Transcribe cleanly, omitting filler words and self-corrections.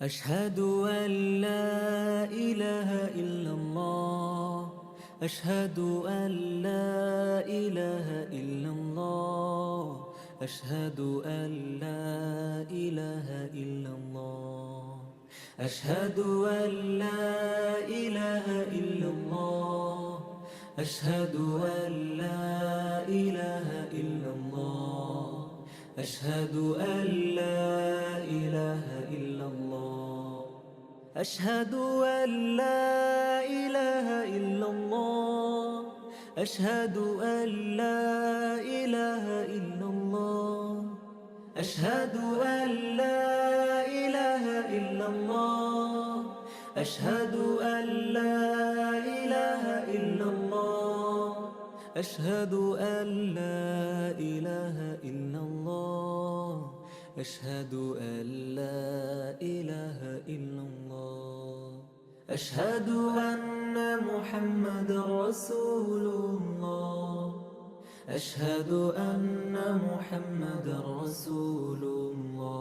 أشهد أن لا إله إلا الله. أشهد أن لا إله إلا الله. أشهد أن لا إله إلا الله. أشهد أن لا إله إلا الله. أشهد أن لا إله إلا الله. أشهد أن لا إله إلا الله. أشهد أن لا إله إلا الله. أشهد أن لا إله إلا الله. أشهد أن لا إله إلا الله. أشهد أن لا إله إلا الله. أشهد أن لا إله إلا الله. أشهد أن لا إله إلا الله. أشهد أن محمدا رسول الله. أشهد أن محمدا رسول الله.